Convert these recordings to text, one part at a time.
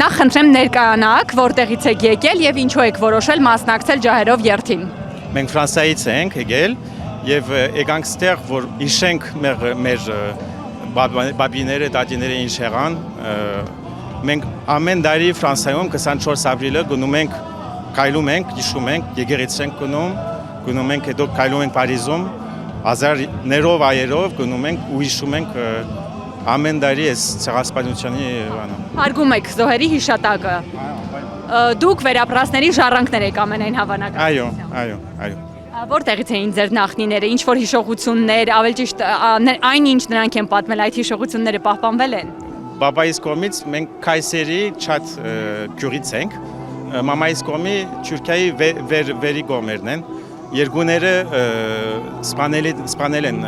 Նախ խնդրեմ ներկայանաք, որտեղից եք եկել եւ ինչու եք որոշել մասնակցել ջահերով երթին։ Մենք Ֆրանսիայից ենք եկել եւ եկանք ստեղ, որ հիշենք մեր բաբիները, դադիները ինչ եղան։ Մենք ամեն տարի Ֆրանսիայում 24 ապրիլը գնում ենք, քայլում ենք, հիշում ենք, եկեղեցի ենք գնում ենք, հետո քայլում ենք Փարիզում, հազարներով այերով գնում ենք ու հիշում ենք ամեն տարի այս ցեղասպանությանի բանը։ Հարգում եք զոհերի հիշատակը։ Դուք վերապրածների ժառանգներ եք ամենայն հավանական։ Այո։ Որտեղից էին ձեր նախնիները, ինչ որ հիշողություններ, ավելի ճիշտ այնինչ նրանք են պատմել, այդ հիշողությունները պահպանվել են։ Բաբայիս կողմից մենք Քայսերի շատ գյուղից ենք, մամայիս կողմի Թուրքիայի վերի կողմերն են։ Երկուները սպանել են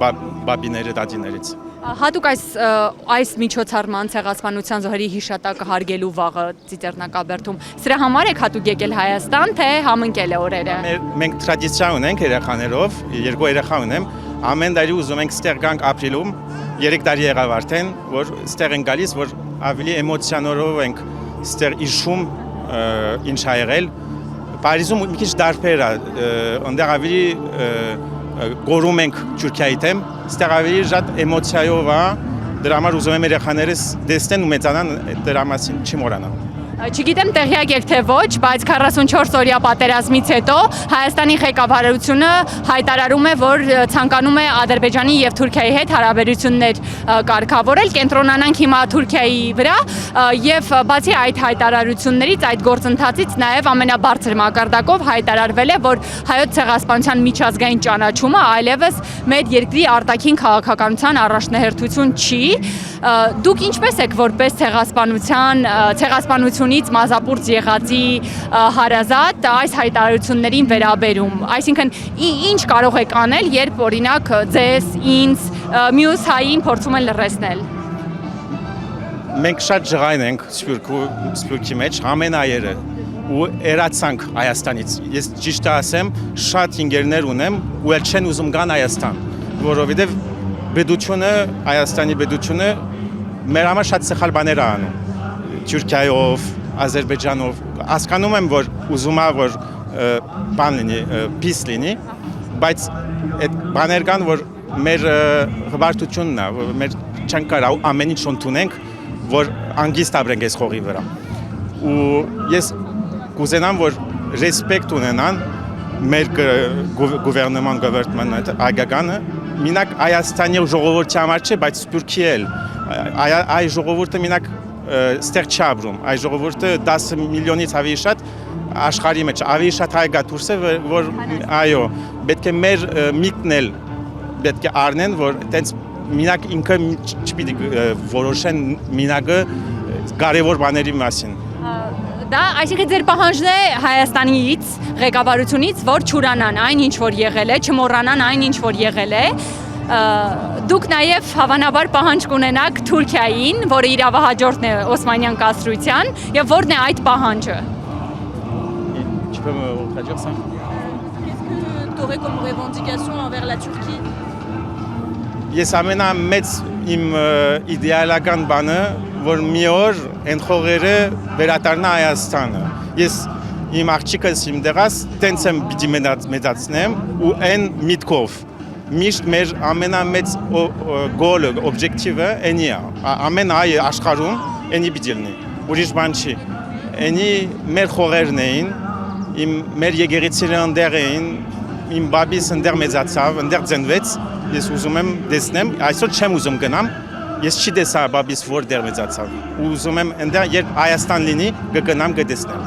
բաբիները, դադիներից։ Հատուկ այս միջոցառման ցեղասպանության զոհերի հիշատակը հարգելու վաղը Ծիծեռնակաբերդում սրա համար եք հատուկ եկել Հայաստան, թե համընկել է օրերը։ Մենք տրադիցիա ունենք երեխաներով, երկու երեխա ունեմ, ամեն տարի ուզում ենք ստեղ գանք ապրիլում, 3 տարի եղավ արդեն, որ ստեղ ենք գալիս, որ ավելի էմոցիաներով ենք ստեղ հիշում ինչ ա եղել։ Փարիզում մի քիչ դարբեր է, այնտեղ ավելի գորում ենք Թուրքիայի դեմ, ստեղ ավելի շատ էմոցիայով է, դրա համար ուզում եմ երեխաներս տեսնեն ու մեծանան, դրա մասին չի մոռանան։ Չգիտեմ տեղյակ եք թե ոչ, բայց 44 օրյա պատերազմից հետո Հայաստանի ղեկավարությունը հայտարարում է, որ ցանկանում է Ադրբեջանի եւ Թուրքիայի հետ հարաբերություններ կարգավորել, կենտրոնանանք հիմա Թուրքիայի վրա եւ բացի այդ հայտարարություններից, այդ գործընթացից նաեւ ամենաբարձր մակարդակով հայտարարվել է, որ հայոց ցեղասպանության միջազգային ճանաչումը այլևս մեր երկրի արտաքին քաղաքականության առաջնահերթություն չի։ Դուք ինչպես եք որպես ցեղասպանությունից մազապուրծ եղածի հարազատ այս հայտարարություններին վերաբերում, այսինքն ինչ կարող եք անել, երբ օրինակ ձեզ, ինձ, մյուս հային փորձում են լռեցնել։ Մենք շատ ջղայն ենք Սփյուռքի մեջ, ամեն այերը ու երացանք Հայաստանից։ Ես ճիշտ ասեմ, շատ ինգերներ ունեմ ու էլ չեն ուզում գան Հայաստան, որովհետև բեդությունը, Հայաստանի բեդությունը մեր համար շատ սխալ բաներ է անում։ Թուրքիայով, Ադրբեջանով, հասկանում եմ, որ ուզում է, որ բան լինի, պիս լինի, բայց այդ բաներ կան, որ մեր հբարտությունն է, որ մեր չենք կարող ամեն ինչ ընդունենք, որ անգիստ ապրենք այս խողի վրա։ Ու ես կուզենամ, որ ռեսպեկտ ունենան մեր գովերնման այգականը, մինակ Հայաստանի ժողովրդի համար չէ, բայց Սփյուռքի էլ, այ ժողովուրդը մինակ ստեղ չի ապրում, այ ժողովուրդը 10 միլիոնից ավելի շատ աշխարհի մեջ, ավելի շատ հայ կա դուրս է, որ այո, պետք է մեր միտքն էլ պետք է առնեն, որ տենց մինակ ինքը չպիտի որոշեն մինակը կարևոր բաների մասին։ Դա այսինքն ձեր պահանջն է Հայաստանից, ղեկավարությունից, որ չուրանան այն ինչ որ եղել է, չմոռանան այն ինչ որ եղել է։ Դուք նաև հավանաբար պահանջ կունենաք Թուրքիային, որը իրավահաջորդն է Օսմանյան կայսրության, եւ որն է այդ պահանջը։ T'aurais comme revendication envers la Turquie? Ես ամենամեծ իմ իդեալական բանը, որ մի օր այն խողերը վերադառնա Հայաստանը։ Ես իմ աղջիկս իմ դեղած տենց եմ պիտի մեծացնեմ ու այն միտքով միշտ մեր ամենամեծ գոլը, օբյեկտիվը այնի է, ամեն հայ աշխարհում այնի պիտի լինի, ուրիշ բան չի։ Այնի մեր խողերն էին, մեր եկեղեցիները ընդեղ էին, իմ բաբիս ընդեղ մեծացավ, ընդեղ ծնվեց, ես ուզում եմ տեսնեմ, այսօր չեմ ուզում գնամ, ես չի տեսա բաբիս որտեղ մեծացավ, ուզում եմ ընդեղ երբ Հայաստան լինի, կգնամ կտեսնեմ։